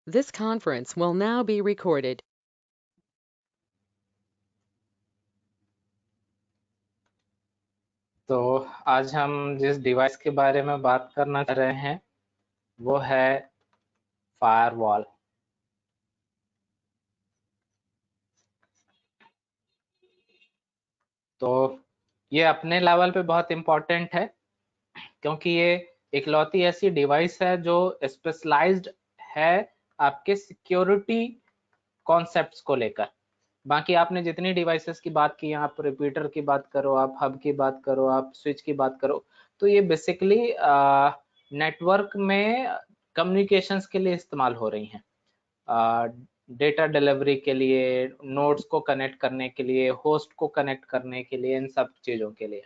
This conference will now be recorded. तो आज हम जिस डिवाइस के बारे में बात करना चाह रहे हैं वो है फायरवॉल। तो ये अपने लेवल पे बहुत इम्पोर्टेंट है क्योंकि ये इकलौती ऐसी डिवाइस है जो स्पेशलाइज्ड है आपके सिक्योरिटी कॉन्सेप्ट्स को लेकर। बाकी आपने जितनी डिवाइसेस की बात की, आप रिपीटर की बात करो, आप हब की बात करो, आप स्विच की बात करो, तो ये बेसिकली नेटवर्क में कम्युनिकेशंस के लिए इस्तेमाल हो रही हैं। डेटा डिलीवरी के लिए, नोड्स को कनेक्ट करने के लिए, होस्ट को कनेक्ट करने के लिए, इन सब चीजों के लिए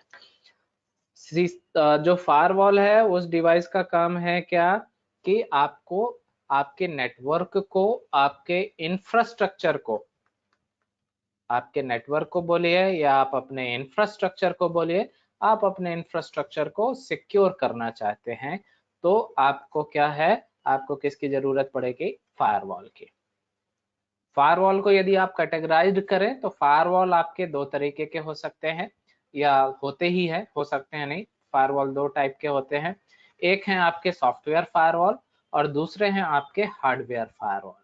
जो फायरवॉल है उस डिवाइस का काम है क्या कि आपको आपके नेटवर्क को, आपके इंफ्रास्ट्रक्चर को, आपके नेटवर्क को बोलिए या आप अपने इंफ्रास्ट्रक्चर को बोलिए, आप अपने इंफ्रास्ट्रक्चर को सिक्योर करना चाहते हैं तो आपको क्या है, आपको किसकी जरूरत पड़ेगी? फायरवॉल की। फायरवॉल को यदि आप कैटेगराइज करें तो फायरवॉल आपके दो तरीके के हो सकते हैं या होते ही है, हो सकते हैं नहीं, फायरवॉल दो टाइप के होते हैं। एक है आपके सॉफ्टवेयर फायरवॉल और दूसरे हैं आपके हार्डवेयर फायरवॉल।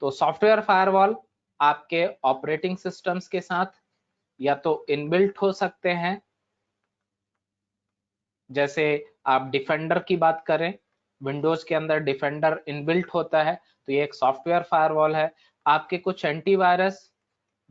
तो सॉफ्टवेयर फायरवॉल आपके ऑपरेटिंग सिस्टम्स के साथ या तो इनबिल्ट हो सकते हैं, जैसे आप डिफेंडर की बात करें, विंडोज के अंदर डिफेंडर इनबिल्ट होता है तो ये एक सॉफ्टवेयर फायरवॉल है। आपके कुछ एंटीवायरस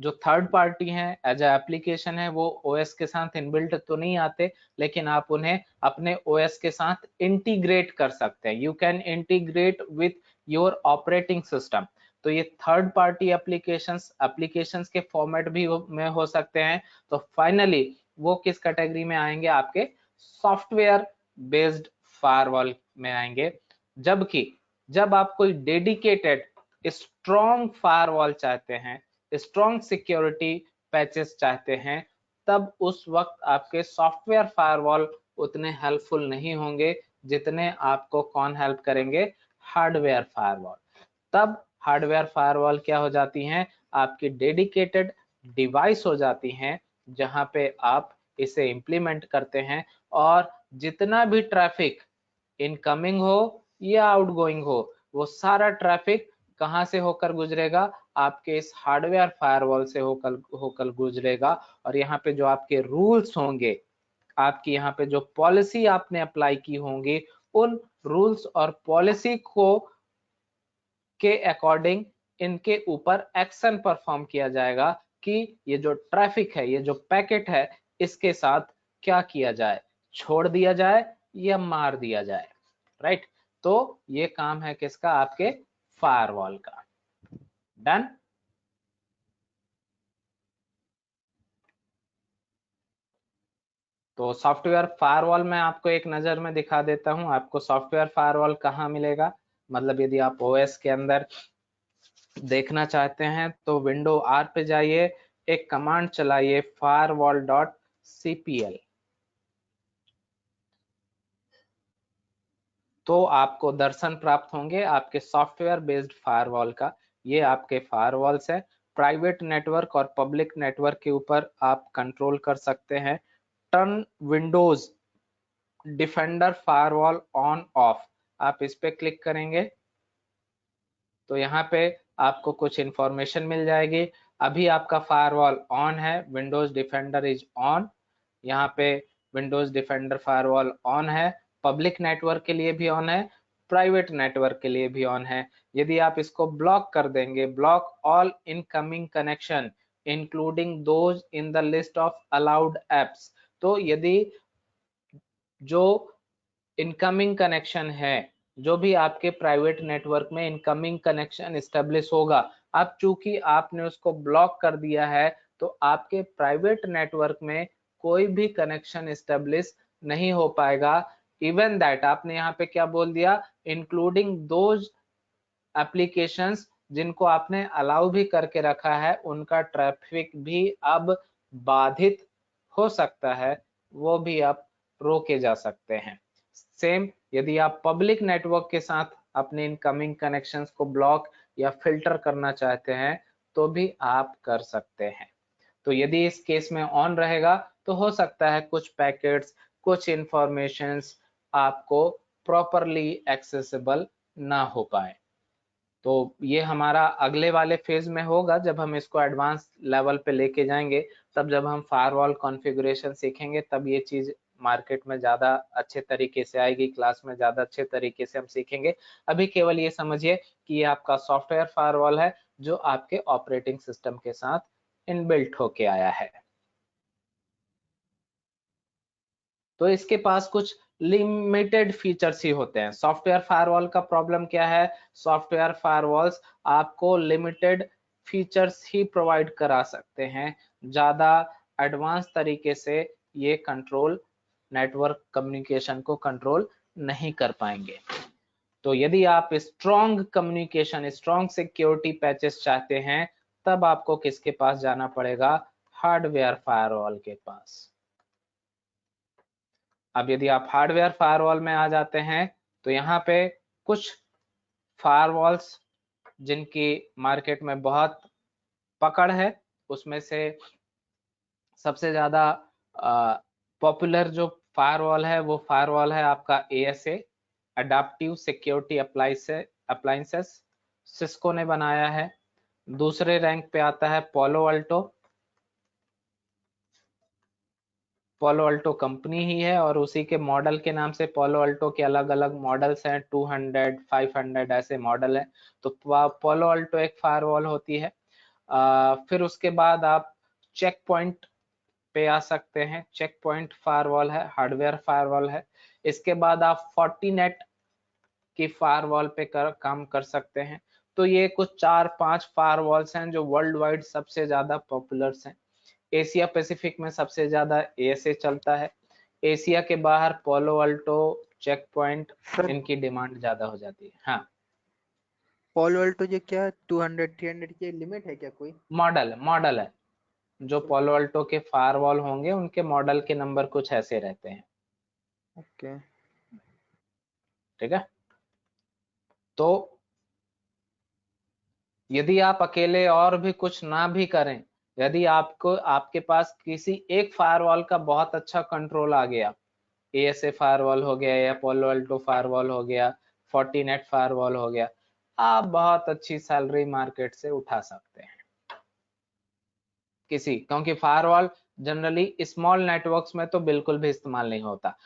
जो थर्ड पार्टी हैं, एज ए एप्लीकेशन है, वो ओएस के साथ इनबिल्ट तो नहीं आते, लेकिन आप उन्हें अपने ओएस के साथ इंटीग्रेट कर सकते हैं। You can integrate with your operating system. तो ये थर्ड पार्टी एप्लीकेशंस के फॉर्मेट भी में हो सकते हैं। तो फाइनली वो किस कैटेगरी में आएंगे? आपके सॉफ्टवेयर बेस्ड फायरवॉल में आएंगे। जबकि जब आप कोई डेडिकेटेड स्ट्रॉन्ग फायरवॉल चाहते हैं, स्ट्रॉन्ग सिक्योरिटी पैचेस चाहते हैं, तब उस वक्त आपके सॉफ्टवेयर फायरवॉल उतने हेल्पफुल नहीं होंगे जितने आपको कौन हेल्प करेंगे? Hardware firewall. तब हार्डवेयर फायरवॉल क्या हो जाती हैं? आपकी डेडिकेटेड डिवाइस हो जाती हैं जहां पे आप इसे इंप्लीमेंट करते हैं और जितना भी ट्रैफिक इनकमिंग हो या आउटगोइंग हो, वो सारा ट्रैफिक कहां से होकर गुजरेगा? आपके इस हार्डवेयर फायरवॉल से होकर होकर गुजरेगा। और यहाँ पे जो आपके रूल्स होंगे, आपकी यहाँ पे जो पॉलिसी आपने अप्लाई की होंगी, उन रूल्स और पॉलिसी को के अकॉर्डिंग इनके ऊपर एक्शन परफॉर्म किया जाएगा कि ये जो ट्रैफिक है, ये जो पैकेट है, इसके साथ क्या किया जाए, छोड़ दिया जाए या मार दिया जाए। राइट? तो ये काम है किसका? आपके फायरवॉल का। डन? तो सॉफ्टवेयर फायरवॉल में आपको एक नजर में दिखा देता हूं, आपको सॉफ्टवेयर फायरवॉल कहाँ मिलेगा। मतलब यदि आप ओएस के अंदर देखना चाहते हैं तो विंडो आर पे जाइए, एक कमांड चलाइए firewall.cpl। तो आपको दर्शन प्राप्त होंगे आपके सॉफ्टवेयर बेस्ड फायरवॉल का। ये आपके फायरवॉल्स है। प्राइवेट नेटवर्क और पब्लिक नेटवर्क के ऊपर आप कंट्रोल कर सकते हैं। Turn Windows defender firewall on off, आप इस पे क्लिक करेंगे तो यहाँ पे आपको कुछ इंफॉर्मेशन मिल जाएगी। अभी आपका फायरवॉल ऑन है, विंडोज डिफेंडर इज ऑन। यहाँ पे विंडोज डिफेंडर फायरवॉल ऑन है, पब्लिक नेटवर्क के लिए भी ऑन है, प्राइवेट नेटवर्क के लिए भी ऑन है। यदि आप इसको ब्लॉक कर देंगे, block all incoming connection including those in the list of allowed apps, तो यदि जो इनकमिंग कनेक्शन है, जो भी आपके प्राइवेट नेटवर्क में इनकमिंग कनेक्शन एस्टेब्लिश होगा, अब चूंकि आपने उसको ब्लॉक कर दिया है तो आपके प्राइवेट नेटवर्क में कोई भी कनेक्शन एस्टेब्लिश नहीं हो पाएगा। इवन दैट आपने यहाँ पे क्या बोल दिया? इंक्लूडिंग दोज एप्लीकेशंस जिनको आपने अलाउ भी करके रखा है, उनका ट्रैफिक भी अब बाधित हो सकता है, वो भी आप रोके जा सकते हैं। सेम यदि आप पब्लिक नेटवर्क के साथ अपने इनकमिंग कनेक्शंस को ब्लॉक या फिल्टर करना चाहते हैं तो भी आप कर सकते हैं। तो यदि इस केस में ऑन रहेगा तो हो सकता है कुछ पैकेट्स, कुछ इंफॉर्मेशंस आपको प्रॉपरली एक्सेसिबल ना हो पाए। तो ये हमारा अगले वाले फेज में होगा, जब हम इसको एडवांस लेवल पे लेके जाएंगे, तब जब हम फायरवॉल कॉन्फ़िगरेशन सीखेंगे तब ये चीज मार्केट में ज्यादा अच्छे तरीके से आएगी, क्लास में ज्यादा अच्छे तरीके से हम सीखेंगे। अभी केवल ये समझिए कि ये आपका सॉफ्टवेयर फायरवॉल है जो आपके ऑपरेटिंग सिस्टम के साथ इनबिल्ट होके आया है। तो इसके पास कुछ लिमिटेड फीचर्स ही होते हैं। सॉफ्टवेयर फायरवॉल का प्रॉब्लम क्या है? सॉफ्टवेयर फायरवॉल्स आपको लिमिटेड फीचर्स ही प्रोवाइड करा सकते हैं, ज्यादा एडवांस तरीके से ये कंट्रोल, नेटवर्क कम्युनिकेशन को कंट्रोल नहीं कर पाएंगे। तो यदि आप strong communication, strong security patches चाहते हैं, तब आपको किसके पास जाना पड़ेगा? हार्डवेयर फायरवॉल के पास। अब यदि आप हार्डवेयर फायरवॉल में आ जाते हैं तो यहाँ पे कुछ फायरवॉल्स जिनकी मार्केट में बहुत पकड़ है, उसमें से सबसे ज्यादा पॉपुलर जो फायरवॉल है वो फायरवॉल है आपका ASA, adaptive security appliances, Cisco ने बनाया है। दूसरे रैंक पे आता है पोलो अल्टो। पोलो अल्टो कंपनी ही है और उसी के मॉडल के नाम से पोलो अल्टो के अलग अलग मॉडल्स हैं, 200, 500 ऐसे मॉडल हैं। तो पोलो अल्टो एक फायरवॉल होती है। फिर उसके बाद आप चेक पॉइंट पे आ सकते हैं। चेक पॉइंट फायरवॉल है, हार्डवेयर फायरवॉल है। इसके बाद आप फोर्टिनेट की फायरवॉल पे काम कर सकते हैं। तो ये कुछ 4-5 फायरवॉल्स हैं जो वर्ल्ड वाइड सबसे ज्यादा पॉपुलर्स हैं। एशिया पैसिफिक में सबसे ज्यादा ASA चलता है। एशिया के बाहर पोलो अल्टो, चेक पॉइंट, इनकी डिमांड ज्यादा हो जाती है। हाँ, पोलो अल्टो जो क्या 200-300 की लिमिट है क्या कोई? मॉडल है। जो पोलो अल्टो के फायरवॉल होंगे उनके मॉडल के नंबर कुछ ऐसे रहते हैं। ओके, ठीक है। तो यदि आप अकेले और भी कुछ ना भी करें, यदि आपको आपके पास किसी एक फायरवॉल का बहुत अच्छा कंट्रोल आ गया, ASA फायरवॉल हो गया या पोलो अल्टो फायरवॉल हो गया, फोर्टिनेट फायरवॉल हो गया, आप बहुत अच्छी सैलरी मार्केट से उठा सकते हैं क्योंकि फायरवॉल जनरली स्मॉल नेटवर्क्स में तो बिल्कुल भी इस्तेमाल नहीं होता।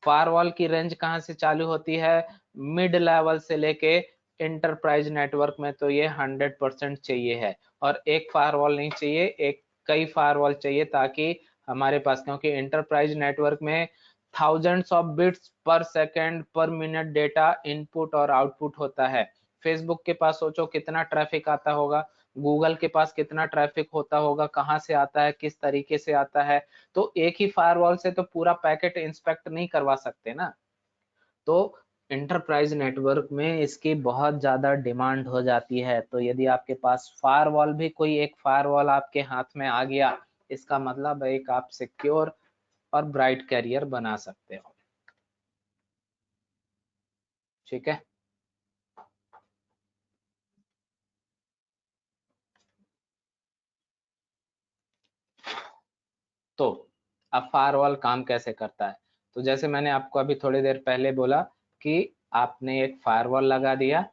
फायरवॉल की रेंज कहाँ से चालू होती है? मिड लेवल से लेके इंटरप्राइज नेटवर्क में तो ये 100% चाहिए है। और एक फायरवॉल नहीं चाहिए, कई फायरवॉल चाहिए, ताकि हमारे पास, क्योंकि इंटरप्राइज नेटवर्क में थाउजेंड्स ऑफ बिट्स पर सेकेंड पर मिनट डेटा इनपुट और आउटपुट होता है। फेसबुक के पास सोचो कितना ट्रैफिक आता होगा, गूगल के पास कितना ट्रैफिक होता होगा, कहाँ से आता है, किस तरीके से आता है। तो एक ही फायरवॉल से तो पूरा पैकेट इंस्पेक्ट नहीं करवा सकते ना। तो इंटरप्राइज नेटवर्क में इसकी बहुत ज्यादा डिमांड हो जाती है। तो यदि आपके पास फायरवॉल भी, कोई एक फायरवॉल आपके हाथ में आ गया, इसका मतलब एक आप सिक्योर और ब्राइट कैरियर बना सकते हो। ठीक है। तो अब फायरवॉल काम कैसे करता है? तो जैसे मैंने आपको अभी थोड़ी देर पहले बोला कि आपने एक फायरवॉल लगा दिया,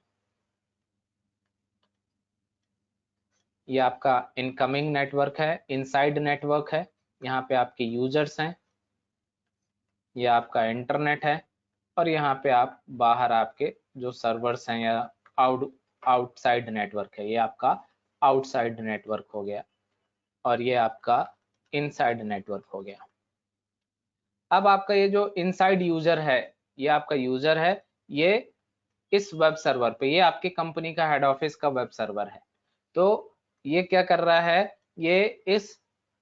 ये आपका इनकमिंग नेटवर्क है, इनसाइड नेटवर्क है, यहाँ पे आपके यूजर्स हैं, ये आपका इंटरनेट है, और यहाँ पे आप बाहर आपके जो सर्वर्स हैं या आउटसाइड नेटवर्क है, ये आपका आउटसाइड नेटवर्क हो गया, और ये आपका इनसाइड नेटवर्क हो गया। अब आपका ये जो इनसाइड यूजर है, ये आपका यूजर है, ये इस वेब सर्वर पे, ये आपकी कंपनी का हेड ऑफिस का वेब सर्वर है। तो ये क्या कर रहा है? ये इस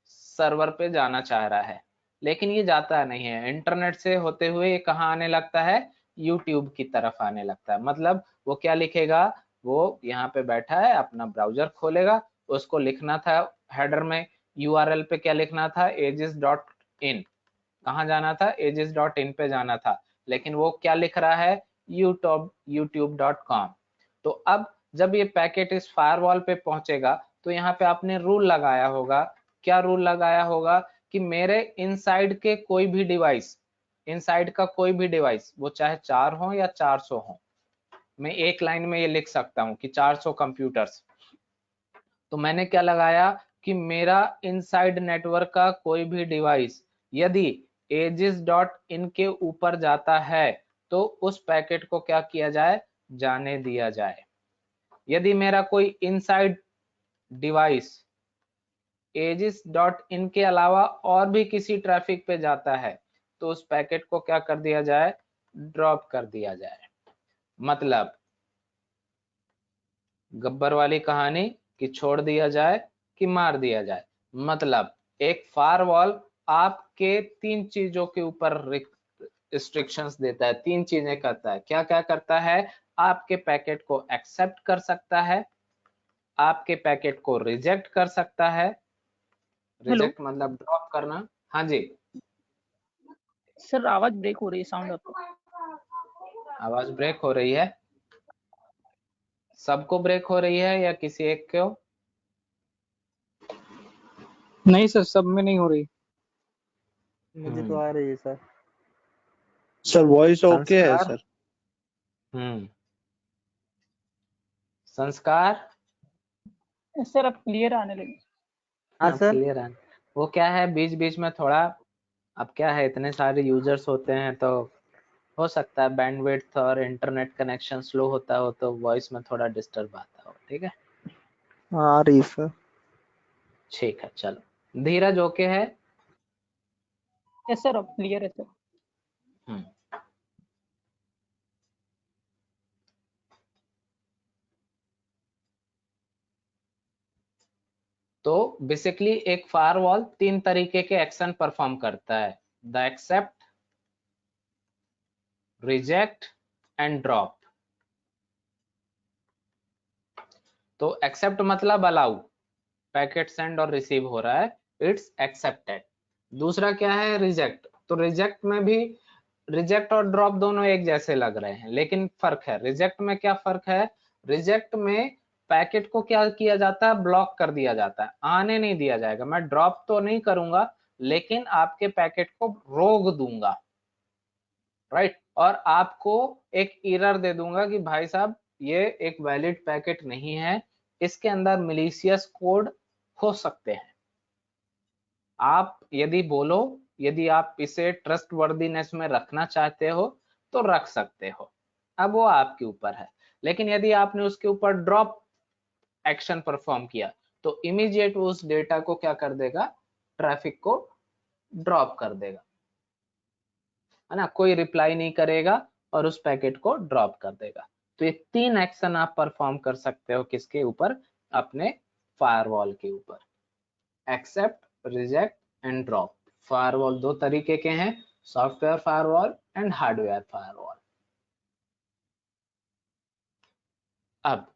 सर्वर पे जाना चाह रहा है, लेकिन ये जाता नहीं है। इंटरनेट से होते हुए ये कहाँ आने लगता है? यूट्यूब की तरफ आने लगता है। मतलब वो क्या लिखेगा? वो यहाँ पे बैठा है, अपना ब्राउजर खोलेगा, उसको लिखना था हेडर में, URL पे क्या लिखना था? aegis.in। कहाँ जाना था? aegis.in पे जाना था, लेकिन वो क्या लिख रहा है? youtube.com। तो अब जब ये पैकेट इस फायरवॉल पे पहुंचेगा तो यहाँ पे आपने रूल लगाया होगा। क्या रूल लगाया होगा कि मेरे इनसाइड के कोई भी डिवाइस, इनसाइड का कोई भी डिवाइस, वो चाहे 4 हो या 400 हो, मैं एक लाइन में ये लिख सकता हूँ कि 400 कंप्यूटर्स। तो मैंने क्या लगाया कि मेरा इनसाइड नेटवर्क का कोई भी डिवाइस यदि aegis.in के ऊपर जाता है तो उस पैकेट को क्या किया जाए, जाने दिया जाए। यदि मेरा कोई इनसाइड डिवाइस aegis.in के अलावा और भी किसी ट्रैफिक पे जाता है तो उस पैकेट को क्या कर दिया जाए, ड्रॉप कर दिया जाए। मतलब गब्बर वाली कहानी कि छोड़ दिया जाए कि मार दिया जाए। मतलब एक फायरवॉल आपके 3 चीजों के ऊपर रिस्ट्रिक्शंस देता है, 3 चीजें करता है। क्या क्या करता है, आपके पैकेट को एक्सेप्ट कर सकता है, आपके पैकेट को रिजेक्ट कर सकता है। रिजेक्ट मतलब ड्रॉप करना। हाँ जी सर, आवाज ब्रेक हो रही है, साउंड आपका। आवाज ब्रेक हो रही है, सबको ब्रेक हो रही है या किसी एक को? नहीं सर, सब में नहीं हो रही। मुझे तो आ रही है सर। सर वॉइस ओके है संस्कार? सर। संस्कार सर अब क्लियर आने लगे। हाँ अब सर। क्लियर है। वो क्या है, बीच बीच में थोड़ा, अब क्या है इतने सारे यूजर्स होते हैं तो हो सकता है बैंडविड्थ और इंटरनेट कनेक्शन स्लो होता हो तो वॉइस में थोड़ा डिस्टर्ब आता हो। ठीक है, हाँ आ रही है सर। ठीक है, चलो। धीरज ओके है? यस सर, अब क्लियर है सर। हम्म। तो बेसिकली एक फायरवॉल 3 तरीके के एक्शन परफॉर्म करता है, the accept, reject and drop. तो एक्सेप्ट मतलब अलाउ, पैकेट सेंड और रिसीव हो रहा है, इट्स एक्सेप्टेड। दूसरा क्या है, रिजेक्ट। तो रिजेक्ट में भी, रिजेक्ट और ड्रॉप दोनों एक जैसे लग रहे हैं लेकिन फर्क है। रिजेक्ट में क्या फर्क है, रिजेक्ट में पैकेट को क्या किया जाता है, ब्लॉक कर दिया जाता है, आने नहीं दिया जाएगा। मैं ड्रॉप तो नहीं करूंगा लेकिन आपके पैकेट को रोक दूंगा, राइट। और आपको एक एरर दे दूंगा कि भाई साहब ये एक वैलिड पैकेट नहीं है, इसके अंदर मिलीशियस कोड हो सकते हैं। आप यदि बोलो, यदि आप इसे ट्रस्ट वर्दीनेस में रखना चाहते हो तो रख सकते हो, अब वो आपके ऊपर है। लेकिन यदि आपने उसके ऊपर ड्रॉप एक्शन परफॉर्म किया तो इमीडिएट उस डेटा को क्या कर देगा, ट्रैफिक को ड्रॉप कर देगा, है ना, कोई रिप्लाई नहीं करेगा और उस पैकेट को ड्रॉप कर देगा। तो ये 3 एक्शन आप परफॉर्म कर सकते हो किसके ऊपर, अपने फायरवॉल के ऊपर, accept, reject and drop. Firewall 2 तरीके के हैं, software firewall and hardware firewall. अब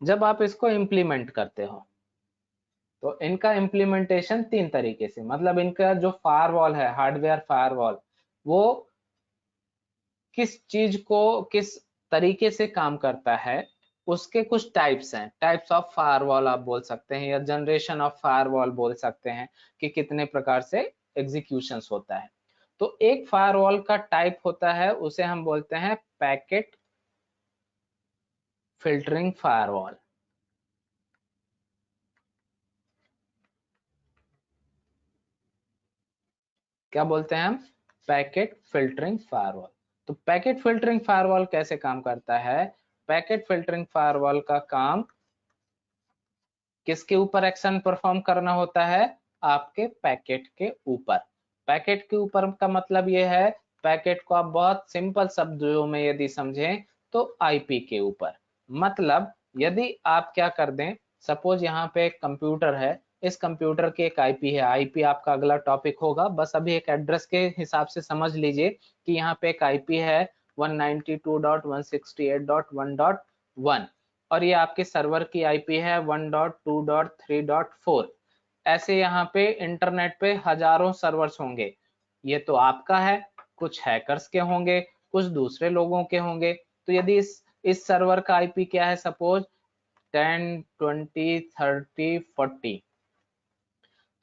जब आप इसको इंप्लीमेंट करते हो तो इनका इंप्लीमेंटेशन 3 तरीके से, मतलब इनका जो फायरवॉल है, हार्डवेयर फायरवॉल, वो किस चीज को किस तरीके से काम करता है, उसके कुछ टाइप्स हैं। टाइप्स ऑफ फायरवॉल आप बोल सकते हैं या जनरेशन ऑफ फायरवॉल बोल सकते हैं कि कितने प्रकार से एग्जीक्यूशंस होता है। तो एक फायरवॉल का टाइप होता है, उसे हम बोलते हैं पैकेट फिल्टरिंग फायरवॉल। क्या बोलते हैं हम, पैकेट फिल्टरिंग फायरवॉल। तो पैकेट फिल्टरिंग फायरवॉल कैसे काम करता है, पैकेट फिल्टरिंग फायरवॉल का काम किसके ऊपर एक्शन परफॉर्म करना होता है, आपके पैकेट के ऊपर। पैकेट के ऊपर का मतलब ये है, पैकेट को आप बहुत सिंपल शब्दों में यदि समझें तो आईपी के ऊपर। मतलब यदि आप क्या कर दें, सपोज यहाँ पे एक कंप्यूटर है, इस कंप्यूटर के एक आईपी है, आईपी आपका अगला टॉपिक होगा, बस अभी एक एड्रेस के हिसाब से समझ लीजिए कि यहाँ पे एक आईपी है 192.168.1.1 और ये आपके सर्वर की आईपी है 1.2.3.4। ऐसे यहाँ पे इंटरनेट पे हजारों सर्वर्स होंगे, ये तो आपका है, कुछ हैकर्स के होंगे, कुछ दूसरे लोगों के होंगे। तो यदि इस सर्वर का आईपी क्या है, सपोज 10, 20, 30, 40,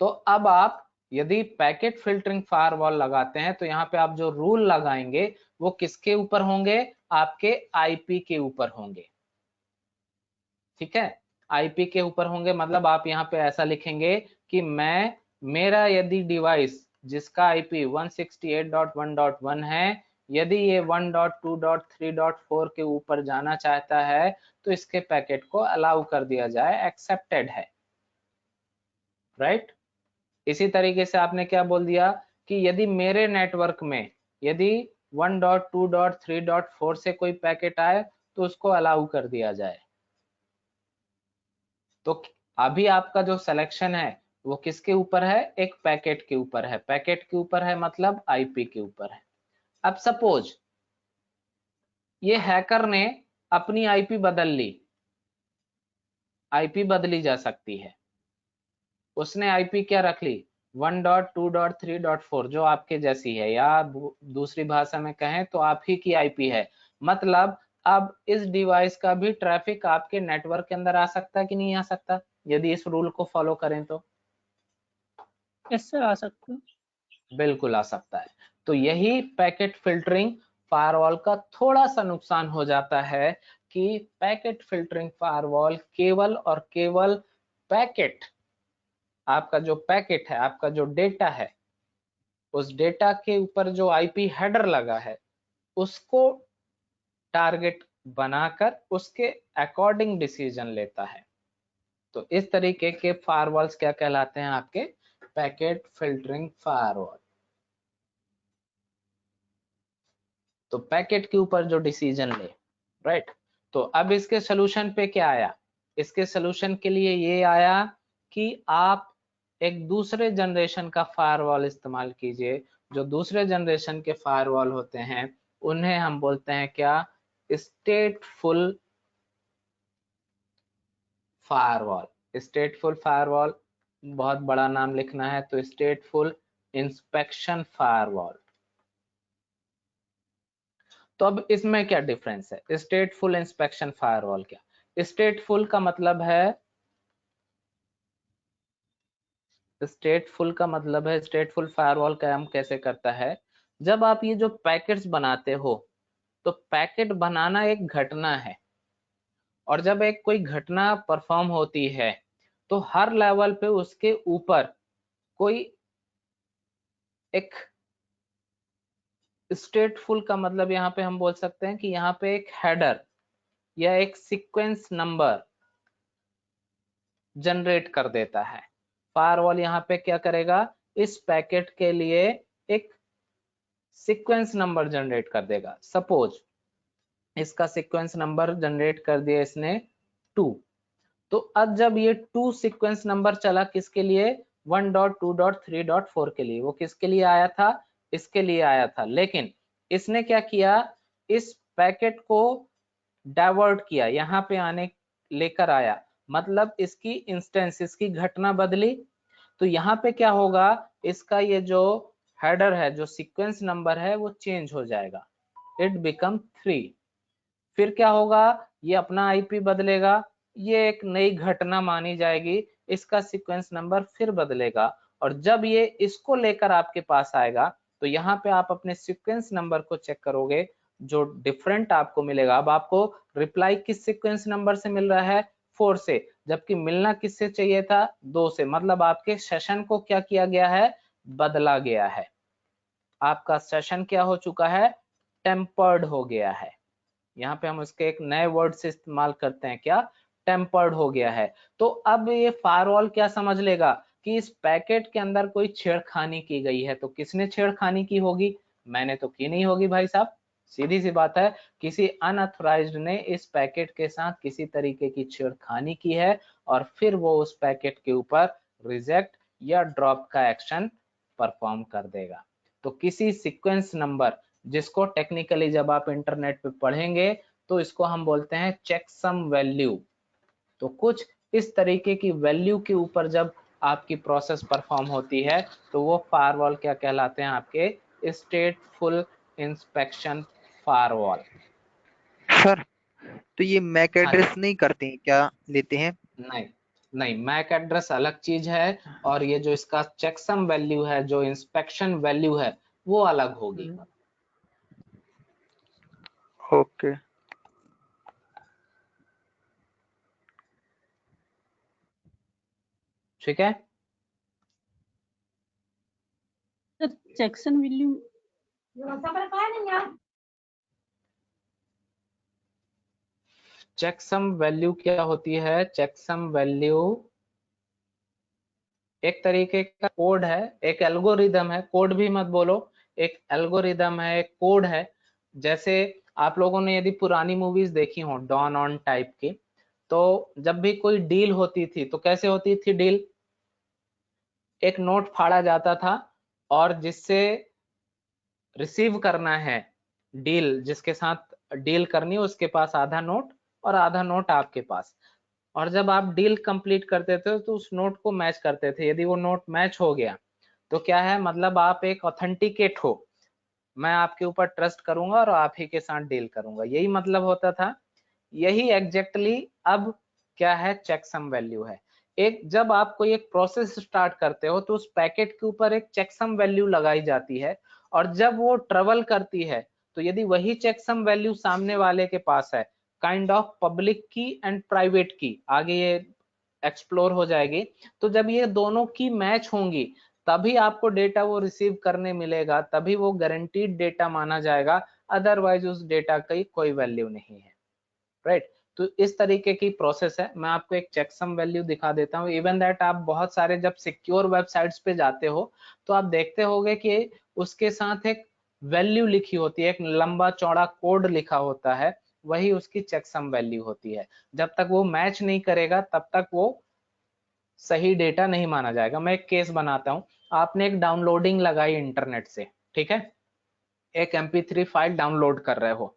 तो अब आप यदि पैकेट फिल्टरिंग फायरवॉल लगाते हैं तो यहाँ पे आप जो रूल लगाएंगे वो किसके ऊपर होंगे, आपके आईपी के ऊपर होंगे। ठीक है, आईपी के ऊपर होंगे, मतलब आप यहाँ पे ऐसा लिखेंगे कि मेरा यदि डिवाइस जिसका आईपी 168.1.1 है, यदि ये 1.2.3.4 के ऊपर जाना चाहता है तो इसके पैकेट को अलाउ कर दिया जाए, एक्सेप्टेड है, राइट। इसी तरीके से आपने क्या बोल दिया कि यदि मेरे नेटवर्क में यदि 1.2.3.4 से कोई पैकेट आए तो उसको अलाउ कर दिया जाए। तो अभी आपका जो सिलेक्शन है वो किसके ऊपर है, एक पैकेट के ऊपर है। पैकेट के ऊपर है मतलब आईपी के ऊपर है। अब सपोज ये हैकर ने अपनी आईपी बदल ली, आईपी बदली जा सकती है, उसने आईपी क्या रख ली 1.2.3.4 जो आपके जैसी है, या दूसरी भाषा में कहें तो आप ही की आईपी है। मतलब अब इस डिवाइस का भी ट्रैफिक आपके नेटवर्क के अंदर आ सकता है कि नहीं आ सकता, यदि इस रूल को फॉलो करें तो? यस सर, आ सकते हैं। बिल्कुल आ सकता है। तो यही पैकेट फिल्टरिंग फायरवॉल का थोड़ा सा नुकसान हो जाता है कि पैकेट फिल्टरिंग फायरवॉल केवल और केवल पैकेट, आपका जो पैकेट है, आपका जो डेटा है, उस डेटा के ऊपर जो आईपी हेडर लगा है उसको टारगेट बनाकर उसके अकॉर्डिंग डिसीजन लेता है। तो इस तरीके के फायरवॉल्स क्या कहलाते हैं, आपके पैकेट फिल्टरिंग फायरवॉल। तो पैकेट के ऊपर जो डिसीजन ले, राइट। तो अब इसके सोल्यूशन पे क्या आया, इसके सोल्यूशन के लिए ये आया कि आप एक दूसरे जनरेशन का फायरवॉल इस्तेमाल कीजिए। जो दूसरे जनरेशन के फायरवॉल होते हैं उन्हें हम बोलते हैं क्या, स्टेटफुल फायरवॉल। स्टेटफुल फायरवॉल बहुत बड़ा नाम लिखना है तो स्टेटफुल इंस्पेक्शन फायरवॉल। तो अब इसमें क्या डिफरेंस है, स्टेटफुल इंस्पेक्शन फायरवॉल क्या, स्टेटफुल का मतलब है, स्टेटफुल फायरवॉल काम कैसे करता है, जब आप ये जो पैकेट्स बनाते हो तो पैकेट बनाना एक घटना है, और जब एक कोई घटना परफॉर्म होती है तो हर लेवल पे उसके ऊपर कोई एक, स्टेटफुल का मतलब यहाँ पे हम बोल सकते हैं कि यहाँ पे एक हेडर या एक सीक्वेंस नंबर जनरेट कर देता है। फायरवॉल यहाँ पे क्या करेगा, इस पैकेट के लिए एक सीक्वेंस नंबर जनरेट कर देगा। सपोज इसका सीक्वेंस नंबर जनरेट कर दिया इसने 2, तो अब जब ये 2 सीक्वेंस नंबर चला किसके लिए, 1.2.3.4 के लिए, वो किसके लिए आया था, इसके लिए आया था। लेकिन इसने क्या किया, इस पैकेट को डाइवर्ट किया, यहाँ पे आने लेकर आया, मतलब इसकी इंस्टेंस, इसकी घटना बदली। तो यहाँ पे क्या होगा, इसका ये जो हेडर है, जो सीक्वेंस नंबर है वो चेंज हो जाएगा, इट बिकम 3। फिर क्या होगा, ये अपना आईपी बदलेगा, ये एक नई घटना मानी जाएगी, इसका सीक्वेंस नंबर फिर बदलेगा, और जब ये इसको लेकर आपके पास आएगा तो यहाँ पे आप अपने सीक्वेंस नंबर को चेक करोगे, जो डिफरेंट आपको मिलेगा। अब आपको रिप्लाई किस सीक्वेंस नंबर से मिल रहा है, 4 से, जबकि मिलना किससे चाहिए था, 2 से। मतलब आपके सेशन को क्या किया गया है, बदला गया है। आपका सेशन क्या हो चुका है, टेम्पर्ड हो गया है। यहाँ पे हम उसके एक नए वर्ड से इस्तेमाल करते हैं, क्या, टेम्पर्ड हो गया है। तो अब ये फायरवॉल क्या समझ लेगा कि इस पैकेट के अंदर कोई छेड़खानी की गई है। तो किसने छेड़खानी की होगी, मैंने तो की नहीं होगी भाई साहब, सीधी सी बात है, किसी अनऑथराइज्ड ने इस पैकेट के साथ किसी तरीके की छेड़खानी की है, और फिर वो उस पैकेट के ऊपर रिजेक्ट या ड्रॉप का एक्शन परफॉर्म कर देगा। तो किसी सीक्वेंस नंबर, जिसको टेक्निकली जब आप इंटरनेट पे पढ़ेंगे तो इसको हम बोलते हैं चेकसम वैल्यू। तो कुछ इस तरीके की वैल्यू के ऊपर जब आपकी प्रोसेस परफॉर्म होती है तो वो फायरवॉल क्या कहलाते हैं, आपके स्टेटफुल इंस्पेक्शन फायरवॉल। सर तो ये मैक हाँ जी। एड्रेस नहीं करते हैं क्या, लेते हैं? नहीं नहीं, मैक एड्रेस अलग चीज है, और ये जो इसका चेकसम वैल्यू है, जो इंस्पेक्शन वैल्यू है, वो अलग होगी। ओके। ठीक है। सर चेक्सन वैल्यू चेकसम वैल्यू क्या होती है? चेकसम वैल्यू एक तरीके का कोड है, एक एल्गोरिदम है, कोड भी मत बोलो, एक एल्गोरिदम है, एक कोड है। जैसे आप लोगों ने यदि पुरानी मूवीज देखी हो डॉन ऑन टाइप की, तो जब भी कोई डील होती थी तो कैसे होती थी डील? एक नोट फाड़ा जाता था, और जिससे रिसीव करना है डील, जिसके साथ डील करनी है, उसके पास आधा नोट और आधा नोट आपके पास। और जब आप डील कंप्लीट करते थे तो उस नोट को मैच करते थे। यदि वो नोट मैच हो गया तो क्या है, मतलब आप एक ऑथेंटिकेट हो, मैं आपके ऊपर ट्रस्ट करूंगा और आप ही के साथ डील करूंगा, यही मतलब होता था। यही एग्जैक्टली अब क्या है, चेकसम वैल्यू है। एक जब आप कोई एक प्रोसेस स्टार्ट करते हो तो उस पैकेट के ऊपर एक चेकसम वैल्यू लगाई जाती है, और जब वो ट्रेवल करती है तो यदि वही चेकसम वैल्यू सामने वाले के पास है, काइंड ऑफ पब्लिक की एंड प्राइवेट की, आगे ये एक्सप्लोर हो जाएगी, तो जब ये दोनों की मैच होंगी तभी आपको डेटा वो रिसीव करने मिलेगा, तभी वो गारंटीड डेटा माना जाएगा, अदरवाइज उस डेटा की कोई वैल्यू नहीं है। राइट तो इस तरीके की प्रोसेस है। मैं आपको एक चेकसम वैल्यू दिखा देता हूँ। इवन दैट आप बहुत सारे जब सिक्योर वेबसाइट्स पे जाते हो तो आप देखते होगे कि उसके साथ एक वैल्यू लिखी होती है, एक लंबा चौड़ा कोड लिखा होता है, वही उसकी चेकसम वैल्यू होती है। जब तक वो मैच नहीं करेगा तब तक वो सही डेटा नहीं माना जाएगा। मैं एक केस बनाता हूँ। आपने एक डाउनलोडिंग लगाई इंटरनेट से, ठीक है, एक MP3 फाइल डाउनलोड कर रहे हो,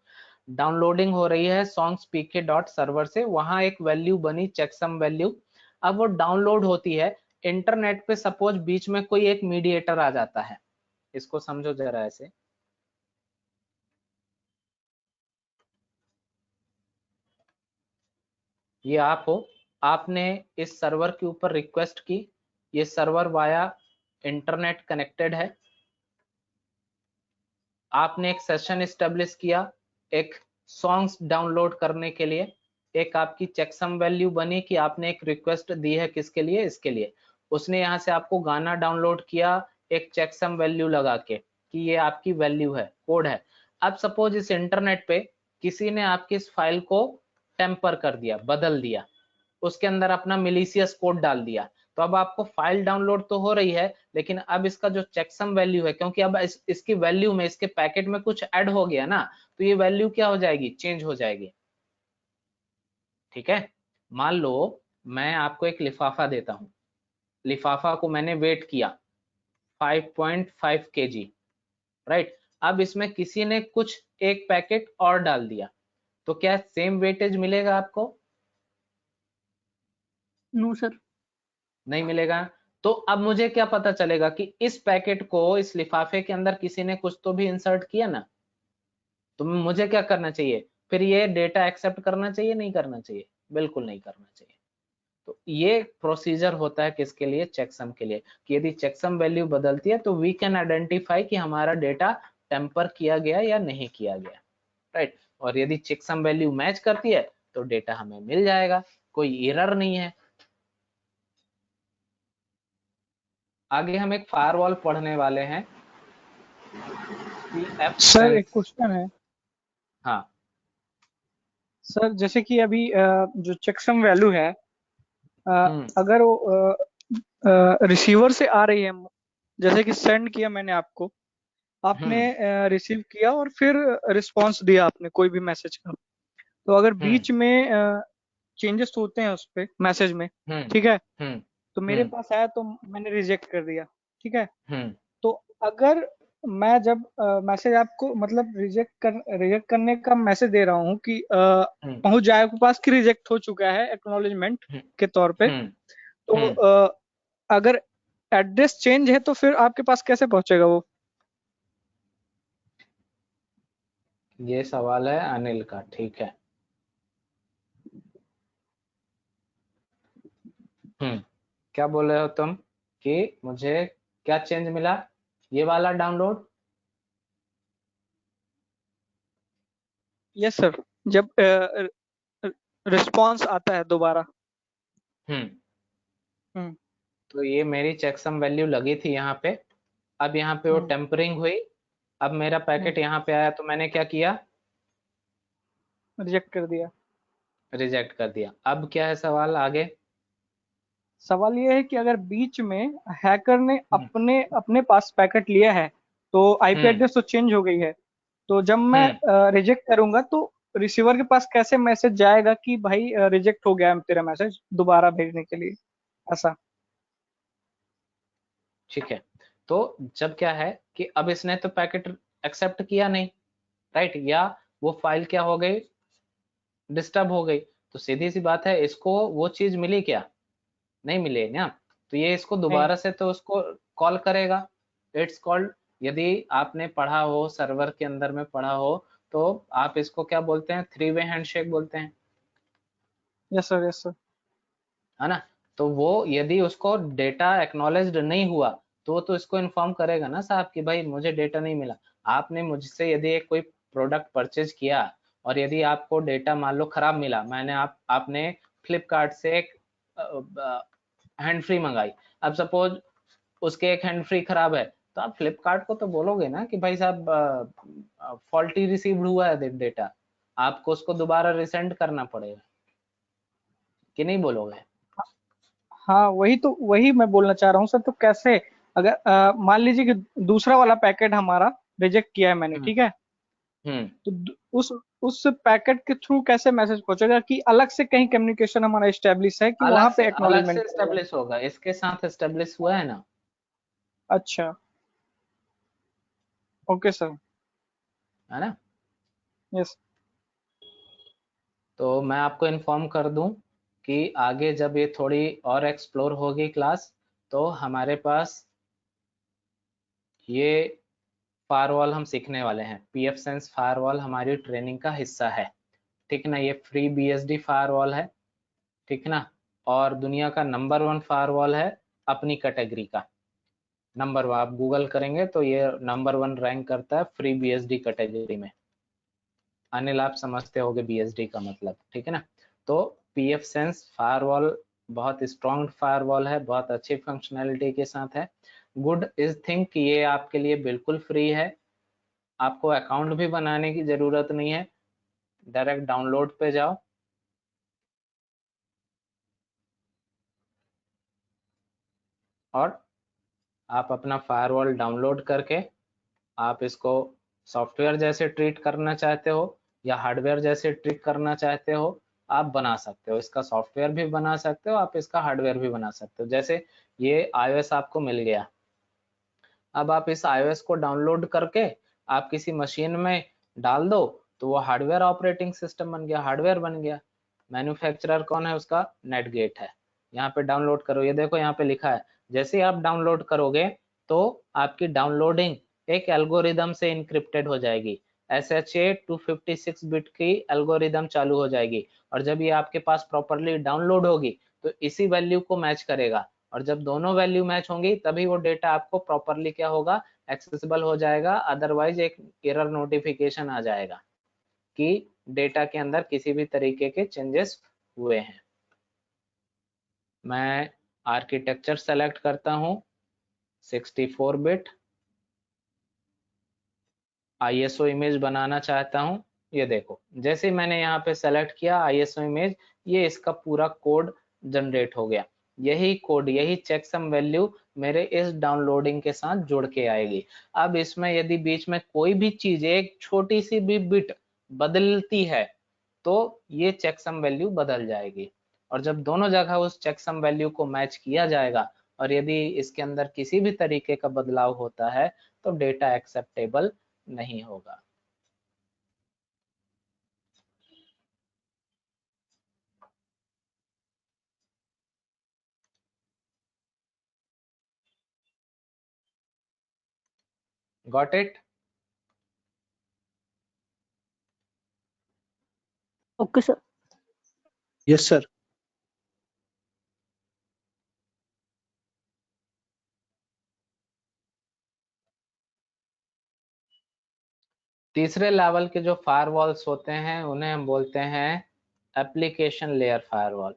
डाउनलोडिंग हो रही है songspk.server से, वहां एक वैल्यू बनी चेकसम वैल्यू। अब वो डाउनलोड होती है इंटरनेट पे, सपोज बीच में कोई एक मीडिएटर आ जाता है, इसको समझो जरा ऐसे। ये आप हो, आपने इस सर्वर के ऊपर रिक्वेस्ट की, ये सर्वर वाया इंटरनेट कनेक्टेड है, आपने एक सेशन एस्टेब्लिश किया एक सॉन्ग्स डाउनलोड करने के लिए, एक आपकी चेकसम वैल्यू बनी कि आपने एक रिक्वेस्ट दी है किसके लिए, इसके लिए, उसने यहाँ से आपको गाना डाउनलोड किया एक चेकसम वैल्यू लगा के कि ये आपकी वैल्यू है, कोड है। अब सपोज इस इंटरनेट पे किसी ने आपकी इस फाइल को टेम्पर कर दिया, बदल दिया, उसके अंदर अपना मिलीशियस कोड डाल दिया, तो अब आपको फाइल डाउनलोड तो हो रही है, लेकिन अब इसका जो चेकसम वैल्यू है, क्योंकि अब इसकी वैल्यू में, इसके पैकेट में कुछ ऐड हो गया ना, तो ये वैल्यू क्या हो जाएगी, चेंज हो जाएगी। ठीक है, मान लो मैं आपको एक लिफाफा देता हूं, लिफाफा को मैंने वेट किया 5.5 kg, राइट। अब इसमें किसी ने कुछ एक पैकेट और डाल दिया, तो क्या सेम वेटेज मिलेगा आपको? No sir. नहीं मिलेगा। तो अब मुझे क्या पता चलेगा कि इस पैकेट को इस लिफाफे के अंदर किसी ने कुछ तो भी इंसर्ट किया ना, तो मुझे क्या करना चाहिए, फिर ये डेटा एक्सेप्ट करना चाहिए, नहीं करना चाहिए? बिल्कुल नहीं करना चाहिए। तो ये प्रोसीजर होता है किसके लिए, चेकसम के लिए, कि यदि चेकसम वैल्यू बदलती है तो वी कैन आइडेंटिफाई कि हमारा डेटा टेम्पर किया गया या नहीं किया गया, राइट। और यदि चेकसम वैल्यू मैच करती है तो डेटा हमें मिल जाएगा, कोई एरर नहीं है। आगे हम एक फायरवॉल पढ़ने वाले हैं। सर एक क्वेश्चन है। हाँ सर जैसे कि अभी जो चेकसम वैल्यू है, अगर वो रिसीवर से आ रही है, जैसे कि सेंड किया मैंने आपको, आपने रिसीव किया और फिर रिस्पांस दिया आपने कोई भी मैसेज का, तो अगर बीच में चेंजेस होते हैं उस पे मैसेज में, ठीक है, तो मेरे पास आया तो मैंने रिजेक्ट कर दिया, ठीक है, तो अगर मैं जब मैसेज आपको मतलब रिजेक्ट करने का मैसेज दे रहा हूँ कि पहुंच जाए आपके पास कि रिजेक्ट हो चुका है एक्नॉलेजमेंट के तौर पे, तो अगर एड्रेस चेंज है तो फिर आपके पास कैसे पहुंचेगा वो? ये सवाल है अनिल का, ठीक है। क्या बोल रहे हो तुम कि मुझे क्या चेंज मिला, ये वाला डाउनलोड? यस सर, जब रिस्पॉन्स आता है दोबारा। हम्म हम्म तो ये मेरी चेकसम वैल्यू लगी थी यहाँ पे, अब यहाँ पे वो हम्म टेम्परिंग हुई, अब मेरा पैकेट यहाँ पे आया तो मैंने क्या किया, रिजेक्ट कर दिया। रिजेक्ट कर दिया। अब क्या है सवाल आगे? सवाल ये है कि अगर बीच में हैकर ने हम्म अपने अपने पास पैकेट लिया है, तो आईपी हम्म एड्रेस तो चेंज हो गई है, तो जब मैं हम्म रिजेक्ट करूंगा तो रिसीवर के पास कैसे मैसेज जाएगा कि भाई रिजेक्ट हो गया है तेरा मैसेज, दोबारा भेजने के लिए, ऐसा? ठीक है, तो जब क्या है कि अब इसने तो पैकेट एक्सेप्ट किया नहीं, राइट, या वो फाइल क्या हो गई, डिस्टर्ब हो गई, तो सीधी सी बात है इसको वो चीज मिली क्या, नहीं मिले ना, तो ये इसको नहीं। दोबारा से तो उसको कॉल करेगा। इट्स कॉल्ड, यदि आपने पढ़ा हो, सर्वर के अंदर में पढ़ा हो, तो आप इसको क्या बोलते हैं, 3 वे हैंडशेक बोलते हैं, यस सर, यस सर। है ना। तो वो यदि उसको डेटा एक्नॉलेज्ड नहीं हुआ तो इसको इन्फॉर्म करेगा ना साहब कि भाई मुझे डेटा नहीं मिला। आपने मुझसे यदि एक कोई प्रोडक्ट परचेज किया और यदि आपको डेटा मान लो खराब मिला, मैंने आपने फ्लिपकार्ट से एक हैंड फ्री मंगाई, अब सपोज उसके एक हैंड फ्री खराब है, तो आप फ्लिपकार्ट को तो बोलोगे ना कि भाई साहब फॉल्टी रिसीव्ड हुआ है डेटा, आपको उसको दोबारा रिसेंड करना पड़ेगा, कि नहीं बोलोगे? हाँ, वही मैं बोलना चाह रहा हूँ सर। तो कैसे, अगर मान लीजिए कि दूसरा वाला पैकेट हमारा रिजेक्ट किया है मैंने, हम्म ठीक है, हम्म तो उस पैकेट के थ्रू कैसे मैसेज पहुंचेगा कि अलग से कहीं कम्युनिकेशन हमारा एस्टेब्लिश है कि वहां पे अलग से एक्नॉलेजमेंट करेगा? एस्टेब्लिश होगा, इसके साथ एस्टेब्लिश हुआ है ना। अच्छा, ओके सर। है ना। यस। तो मैं आपको इन्फॉर्म कर दूं कि आगे जब ये थोड़ी और एक्सप्लोर होगी क्लास, तो हमारे पास ये फायरवॉल हम सीखने वाले हैं। पीएफ सेंस फायरवॉल हमारी ट्रेनिंग का हिस्सा है, ठीक ना। ये फ्री बीएसडी फायरवॉल है, ठीक ना, और दुनिया का नंबर 1 फायरवॉल है अपनी कैटेगरी का। नंबर 1 आप गूगल करेंगे तो ये नंबर 1 रैंक करता है फ्री बीएसडी कैटेगरी में। अनिल आप समझते होगे बीएसडी का मतलब, ठीक है ना। तो पीएफ सेंस फायरवॉल बहुत स्ट्रॉन्ग फायरवॉल है, बहुत अच्छी फंक्शनैलिटी के साथ है। गुड इज थिंक कि ये आपके लिए बिल्कुल फ्री है, आपको अकाउंट भी बनाने की जरूरत नहीं है, डायरेक्ट डाउनलोड पे जाओ और आप अपना फायरवॉल डाउनलोड करके आप इसको सॉफ्टवेयर जैसे ट्रीट करना चाहते हो या हार्डवेयर जैसे ट्रीट करना चाहते हो, आप बना सकते हो। इसका सॉफ्टवेयर भी बना सकते हो, आप इसका हार्डवेयर भी बना सकते हो। जैसे ये iOS आपको मिल गया, अब आप इस iOS को डाउनलोड करके आप किसी मशीन में डाल दो, तो वो हार्डवेयर ऑपरेटिंग सिस्टम बन गया, हार्डवेयर बन गया। मैन्युफैक्चरर कौन है उसका, नेटगेट है। यहाँ पे डाउनलोड करो, ये देखो यहाँ पे लिखा है, जैसे ही आप डाउनलोड करोगे तो आपकी डाउनलोडिंग एक एल्गोरिदम से इंक्रिप्टेड हो जाएगी। SHA 256 बिट की एल्गोरिदम चालू हो जाएगी, और जब ये आपके पास प्रॉपरली डाउनलोड होगी तो इसी वैल्यू को मैच करेगा, और जब दोनों वैल्यू मैच होंगी तभी वो डेटा आपको प्रॉपरली क्या होगा, एक्सेसिबल हो जाएगा। अदरवाइज एक एरर नोटिफिकेशन आ जाएगा कि डेटा के अंदर किसी भी तरीके के चेंजेस हुए हैं। मैं आर्किटेक्चर सेलेक्ट करता हूं 64 बिट, आईएसओ इमेज बनाना चाहता हूं। ये देखो जैसे मैंने यहाँ पे सेलेक्ट किया आईएसओ इमेज, ये इसका पूरा कोड जनरेट हो गया। यही कोड, यही चेकसम वैल्यू मेरे इस डाउनलोडिंग के साथ जुड़ के आएगी। अब इसमें यदि बीच में कोई भी चीज, एक छोटी सी भी बिट बदलती है तो ये चेकसम वैल्यू बदल जाएगी, और जब दोनों जगह उस चेकसम वैल्यू को मैच किया जाएगा और यदि इसके अंदर किसी भी तरीके का बदलाव होता है तो डेटा एक्सेप्टेबल नहीं होगा। Got it? Okay sir. Yes, sir. तीसरे लेवल के जो फायरवॉल्स होते हैं उन्हें हम बोलते हैं एप्लीकेशन लेयर फायरवॉल।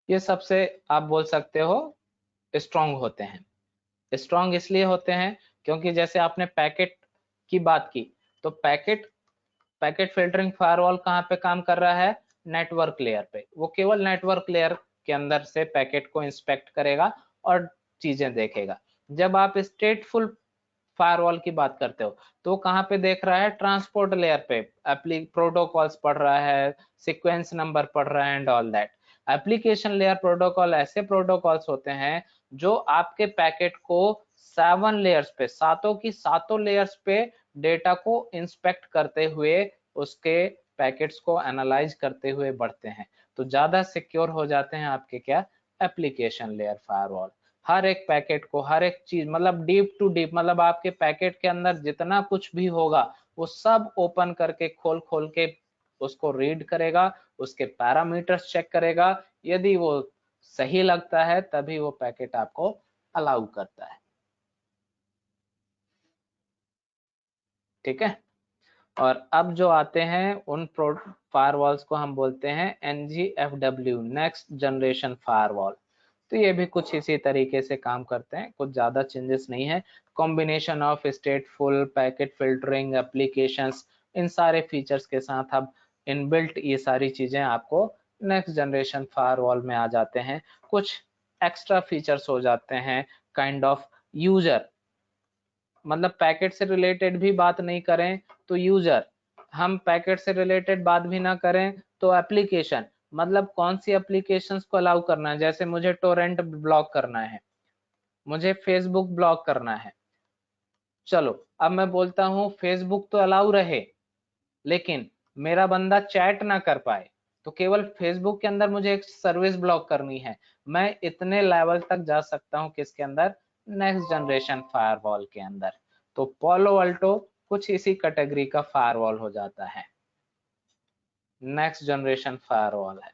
ये सबसे आप बोल सकते हो स्ट्रॉन्ग होते हैं। स्ट्रॉन्ग इसलिए होते हैं क्योंकि जैसे आपने पैकेट की बात की, तो पैकेट फिल्टरिंग फायरवॉल कहाँ पे काम कर रहा है? नेटवर्क लेयर पे। वो केवल नेटवर्क लेयर के अंदर से पैकेट को इंस्पेक्ट करेगा और चीजें देखेगा। जब आप स्टेटफुल फायरवॉल की बात करते हो तो कहाँ पे देख रहा है? ट्रांसपोर्ट लेयर पे प्रोटोकॉल्स पढ़ रहा है, सीक्वेंस नंबर पढ़ रहा है and all that. Application layer protocol ऐसे प्रोटोकॉल्स होते हैं जो आपके पैकेट को 7 लेयर्स पे, सातों की सातों लेयर्स पे डेटा को इंस्पेक्ट करते हुए उसके पैकेट्स को एनालाइज करते हुए बढ़ते हैं। तो ज्यादा सिक्योर हो जाते हैं आपके क्या? Application layer firewall. हर एक पैकेट को, हर एक चीज, मतलब डीप टू डीप, मतलब आपके पैकेट के अंदर जितना कुछ भी होगा वो सब ओपन करके खोल खोल के उसको रीड करेगा, उसके पैरामीटर्स चेक करेगा। यदि वो सही लगता है तभी वो पैकेट आपको अलाउ करता है। ठीक है। और अब जो आते हैं उन फायरवॉल्स को हम बोलते हैं NGFW, नेक्स्ट जनरेशन फायरवॉल। तो ये भी कुछ इसी तरीके से काम करते हैं, कुछ ज्यादा चेंजेस नहीं है। Combination of stateful, packet filtering, applications, इन सारे फीचर्स के साथ अब इनबिल्ट ये सारी चीजें आपको नेक्स्ट जनरेशन फायरवॉल में आ जाते हैं। कुछ एक्स्ट्रा फीचर्स हो जाते हैं, काइंड ऑफ यूजर, मतलब पैकेट से रिलेटेड भी बात नहीं करें तो यूजर, हम पैकेट से रिलेटेड बात भी ना करें तो एप्लीकेशन, मतलब कौन सी एप्लीकेशंस को अलाउ करना है। जैसे मुझे टोरेंट ब्लॉक करना है, मुझे फेसबुक ब्लॉक करना है। चलो अब मैं बोलता हूँ फेसबुक तो अलाउ रहे लेकिन मेरा बंदा चैट ना कर पाए, तो केवल फेसबुक के अंदर मुझे एक सर्विस ब्लॉक करनी है। मैं इतने लेवल तक जा सकता हूँ किसके अंदर? नेक्स्ट जनरेशन फायरवॉल के अंदर। तो पोलो अल्टो कुछ इसी कैटेगरी का फायरवॉल हो जाता है, नेक्स्ट जनरेशन फायरवॉल है।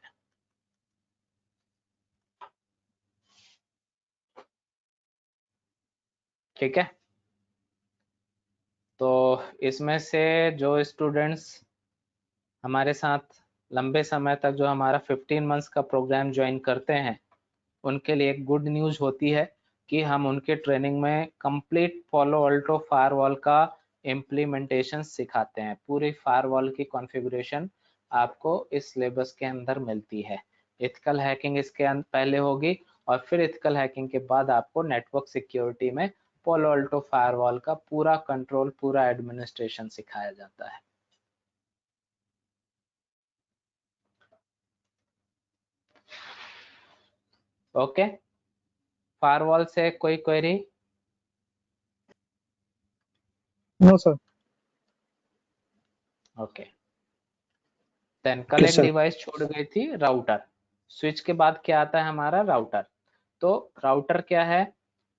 ठीक है। तो इसमें से जो स्टूडेंट्स हमारे साथ लंबे समय तक, जो हमारा 15 मंथ्स का प्रोग्राम ज्वाइन करते हैं, उनके लिए एक गुड न्यूज होती है कि हम उनके ट्रेनिंग में कंप्लीट पोलो अल्टो फायरवॉल का इम्प्लीमेंटेशन सिखाते हैं। पूरी फायरवॉल की कॉन्फ़िगरेशन आपको इस सिलेबस के अंदर मिलती है। एथिकल हैकिंग इसके पहले होगी और फिर एथिकल हैकिंग के बाद आपको नेटवर्क सिक्योरिटी में पोलो अल्टो फायरवॉल का पूरा कंट्रोल, पूरा एडमिनिस्ट्रेशन सिखाया जाता है। ओके, फायरवॉल से कोई query? No sir. Okay, then कल एक डिवाइस छोड़ गई थी, राउटर। स्विच के बाद क्या आता है हमारा? राउटर। तो राउटर क्या है?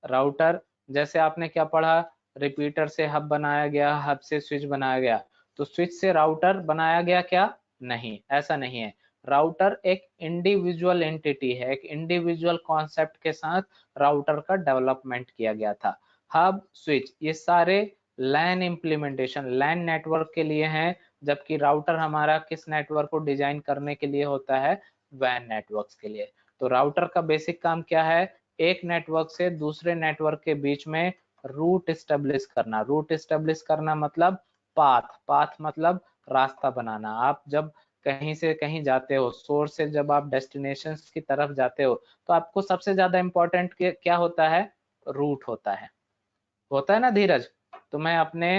राउटर जैसे आपने क्या पढ़ा, रिपीटर से हब बनाया गया, हब से स्विच बनाया गया। तो स्विच से राउटर बनाया गया क्या? नहीं, ऐसा नहीं है। राउटर एक इंडिविजुअल एंटिटी है, एक इंडिविजुअल कॉन्सेप्ट के साथ राउटर का डेवलपमेंट किया गया था। हब, स्विच, ये सारे लैन इम्प्लीमेंटेशन, लैन नेटवर्क के लिए हैं, जबकि राउटर हमारा किस नेटवर्क को डिजाइन करने के लिए होता है? वैन नेटवर्क्स के लिए। तो राउटर का बेसिक काम क्या है? एक नेटवर्क से दूसरे नेटवर्क के बीच में रूट एस्टेब्लिश करना। रूट एस्टेब्लिश करना मतलब पाथ, पाथ मतलब रास्ता बनाना। आप जब कहीं से कहीं जाते हो, सोर्स से जब आप डेस्टिनेशन की तरफ जाते हो, तो आपको सबसे ज्यादा इंपॉर्टेंट क्या होता है? रूट होता है ना धीरज? तो मैं अपने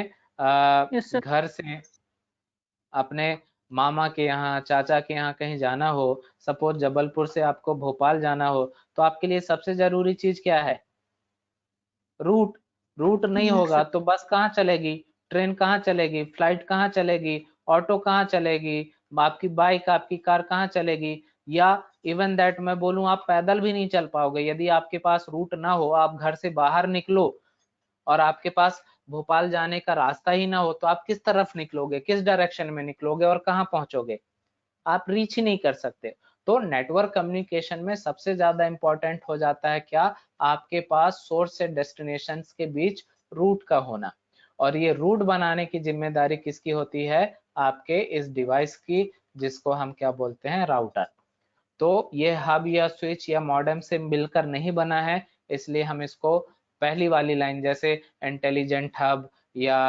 यस सर। घर से अपने मामा के यहाँ, चाचा के यहाँ कहीं जाना हो, सपोज जबलपुर से आपको भोपाल जाना हो, तो आपके लिए सबसे जरूरी चीज क्या है? रूट। रूट नहीं यस होगा सर। तो बस कहाँ चलेगी? ट्रेन कहाँ चलेगी? फ्लाइट कहाँ चलेगी? ऑटो कहाँ चलेगी? आपकी बाइक, आपकी कार कहाँ चलेगी? या इवन दैट मैं बोलूं, आप पैदल भी नहीं चल पाओगे। यदि आपके पास रूट ना हो, आप घर से बाहर निकलो और आपके पास भोपाल जाने का रास्ता ही ना हो तो आप किस तरफ निकलोगे, किस डायरेक्शन में निकलोगे और कहाँ पहुंचोगे, आप रीच ही नहीं कर सकते। तो नेटवर्क कम्युनिकेशन में सबसे ज्यादा इंपॉर्टेंट हो जाता है क्या, आपके पास सोर्स से डेस्टिनेशन के बीच रूट का होना, और ये रूट बनाने की जिम्मेदारी किसकी होती है, आपके इस डिवाइस की, जिसको हम क्या बोलते हैं, राउटर। तो ये हब या स्विच या मॉडेम से मिलकर नहीं बना है, इसलिए हम इसको पहली वाली लाइन जैसे इंटेलिजेंट हब या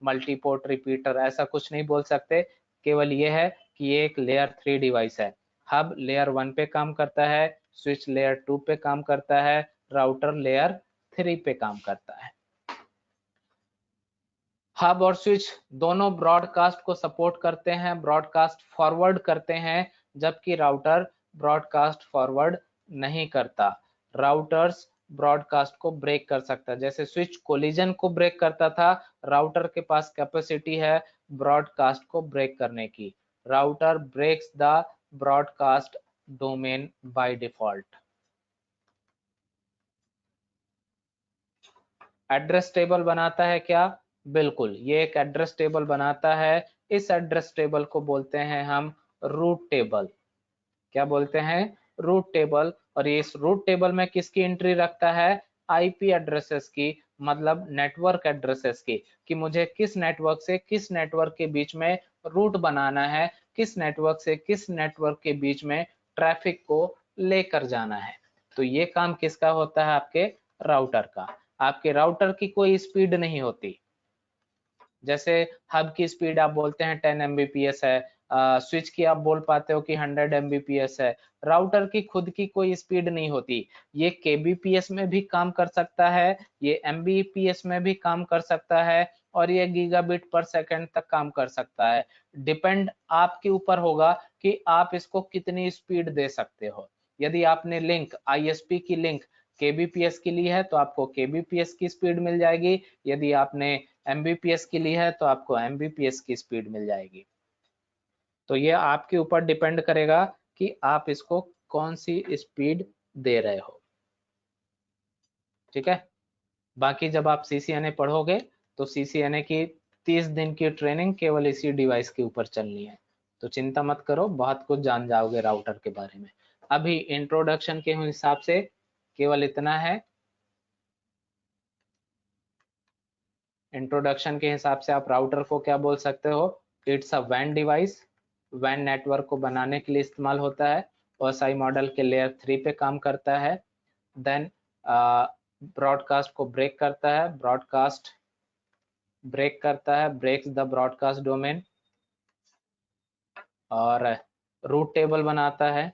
मल्टीपोर्ट रिपीटर ऐसा कुछ नहीं बोल सकते, केवल ये है कि ये एक लेयर 3 डिवाइस है। हब लेयर 1 पे काम करता है, स्विच लेयर 2 पे काम करता है, राउटर लेयर 3 पे काम करता है। हब और स्विच दोनों ब्रॉडकास्ट को सपोर्ट करते हैं, ब्रॉडकास्ट फॉरवर्ड करते हैं, जबकि राउटर ब्रॉडकास्ट फॉरवर्ड नहीं करता। राउटर्स ब्रॉडकास्ट को ब्रेक कर सकता है, जैसे स्विच कोलिजन को ब्रेक करता था, राउटर के पास कैपेसिटी है ब्रॉडकास्ट को ब्रेक करने की। Router breaks the broadcast domain by default. Address table बनाता है क्या, बिल्कुल, ये एक एड्रेस टेबल बनाता है। इस एड्रेस टेबल को बोलते हैं हम रूट टेबल। क्या बोलते हैं, रूट टेबल। और ये इस रूट टेबल में किसकी एंट्री रखता है, आईपी एड्रेसेस की, मतलब नेटवर्क एड्रेसेस की, कि मुझे किस नेटवर्क से किस नेटवर्क के बीच में रूट बनाना है, किस नेटवर्क से किस नेटवर्क के बीच में ट्रैफिक को लेकर जाना है। तो ये काम किसका होता है, आपके राउटर का। आपके राउटर की कोई स्पीड नहीं होती, जैसे हब की स्पीड आप बोलते हैं 10 Mbps है, स्विच की आप बोल पाते हो कि 100 Mbps है। राउटर की खुद की कोई स्पीड नहीं होती, ये kbps में भी काम कर सकता है, ये mbps में भी काम कर सकता है, और ये गीगाबिट पर सेकंड तक काम कर सकता है। डिपेंड आपके ऊपर होगा कि आप इसको कितनी स्पीड दे सकते हो। यदि आपने लिंक ISP की लिंक kbps की ली है तो आपको kbps की स्पीड मिल जाएगी, यदि आपने mbps की ली है तो आपको mbps की स्पीड मिल जाएगी। तो ये आपके ऊपर डिपेंड करेगा कि आप इसको कौन सी स्पीड दे रहे हो, ठीक है। बाकी जब आप CCNA पढ़ोगे तो CCNA की 30 दिन की ट्रेनिंग केवल इसी डिवाइस के ऊपर चलनी है, तो चिंता मत करो, बहुत कुछ जान जाओगे राउटर के बारे में। अभी इंट्रोडक्शन के हिसाब से केवल इतना है, इंट्रोडक्शन के हिसाब से आप राउटर को क्या बोल सकते हो, इट्स अ वैन डिवाइस, वैन नेटवर्क को बनाने के लिए इस्तेमाल होता है, OSI मॉडल के लेयर 3 पे काम करता है, देन ब्रॉडकास्ट को ब्रेक करता है, ब्रॉडकास्ट ब्रेक करता है, ब्रेक्स द ब्रॉडकास्ट डोमेन, और रूट टेबल बनाता है,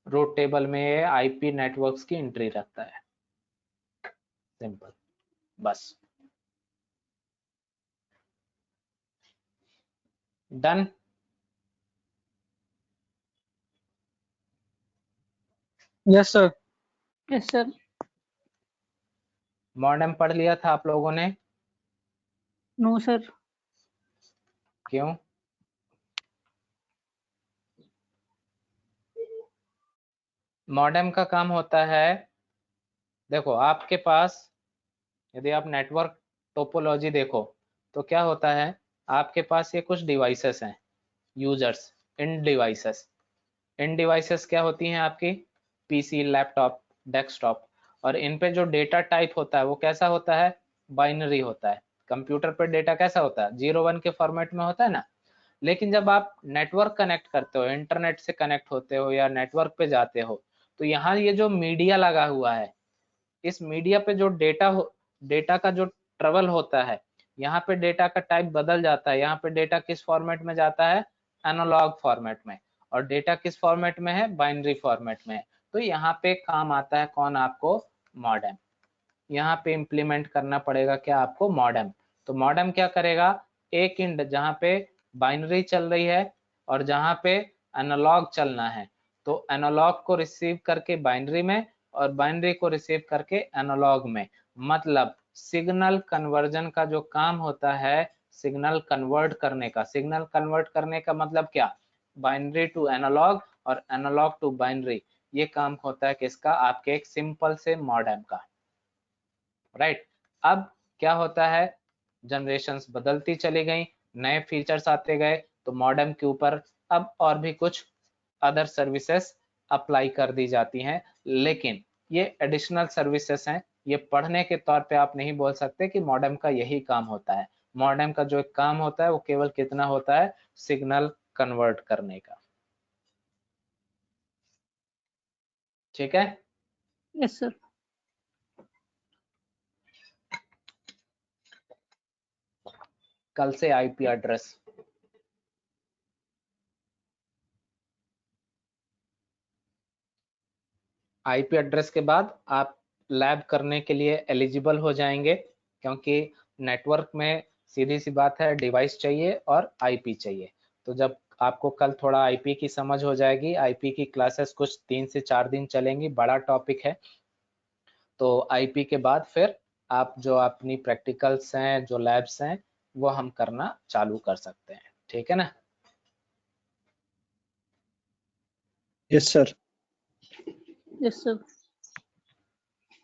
रूट टेबल में ये IP नेटवर्क्स की एंट्री रखता है। सिंपल, बस done. Yes sir. Yes sir. Modem पढ़ लिया था आप लोगों ने, नो सर। क्यों, मॉडेम का काम होता है, देखो आपके पास यदि आप नेटवर्क टोपोलॉजी देखो तो क्या होता है, आपके पास ये कुछ डिवाइसेस हैं, यूजर्स, इन डिवाइसेस। इन डिवाइसेस क्या होती हैं आपकी, PC, लैपटॉप, डेस्कटॉप, और इन पे जो डेटा टाइप होता है वो कैसा होता है, बाइनरी होता है। कंप्यूटर पे डेटा कैसा होता है, 0-1 के फॉर्मेट में होता है ना। लेकिन जब आप नेटवर्क कनेक्ट करते हो, इंटरनेट से कनेक्ट होते हो या नेटवर्क पे जाते हो, तो यहाँ ये जो मीडिया लगा हुआ है, इस मीडिया पे जो डेटा का जो ट्रेवल होता है, यहाँ पे डेटा का टाइप बदल जाता है। यहाँ पे डेटा किस फॉर्मेट में जाता है, एनालॉग फॉर्मेट में, और डेटा किस फॉर्मेट में है, बाइनरी फॉर्मेट में। तो यहाँ पे काम आता है कौन, आपको मॉडेम। यहाँ पे इम्प्लीमेंट करना पड़ेगा क्या, आपको मॉडेम। तो मॉडेम क्या करेगा, एक इंड जहाँ पे बाइनरी चल रही है और जहाँ पे एनालॉग चलना है, तो एनालॉग को रिसीव करके बाइनरी में और बाइनरी को रिसीव करके एनालॉग में, मतलब सिग्नल कन्वर्जन का जो काम होता है, सिग्नल कन्वर्ट करने का। सिग्नल कन्वर्ट करने का मतलब क्या, बाइनरी टू एनालॉग और एनालॉग टू बाइनरी, ये काम होता है किसका, आपके एक सिंपल से मॉडेम का, राइट। अब क्या होता है, जनरेशन्स बदलती चली गई, नए फीचर्स आते गए, तो मॉडेम के ऊपर अब और भी कुछ अदर सर्विसेज अप्लाई कर दी जाती हैं, लेकिन ये एडिशनल सर्विसेज हैं, ये पढ़ने के तौर पे आप नहीं बोल सकते कि मॉडेम का यही काम होता है। मॉडेम का जो काम होता है वो केवल कितना होता है, सिग्नल कन्वर्ट करने का, ठीक है। Yes sir. कल से आईपी एड्रेस, आईपी एड्रेस के बाद आप लैब करने के लिए एलिजिबल हो जाएंगे, क्योंकि नेटवर्क में सीधी सी बात है डिवाइस चाहिए और आईपी चाहिए। तो जब आपको कल थोड़ा आईपी की समझ हो जाएगी, आईपी की क्लासेस कुछ 3 से 4 दिन चलेंगी, बड़ा टॉपिक है, तो आईपी के बाद फिर आप जो अपनी प्रैक्टिकल्स हैं, जो लैब्स हैं, वो हम करना चालू कर सकते हैं, ठीक है ना। Yes sir. Yes sir.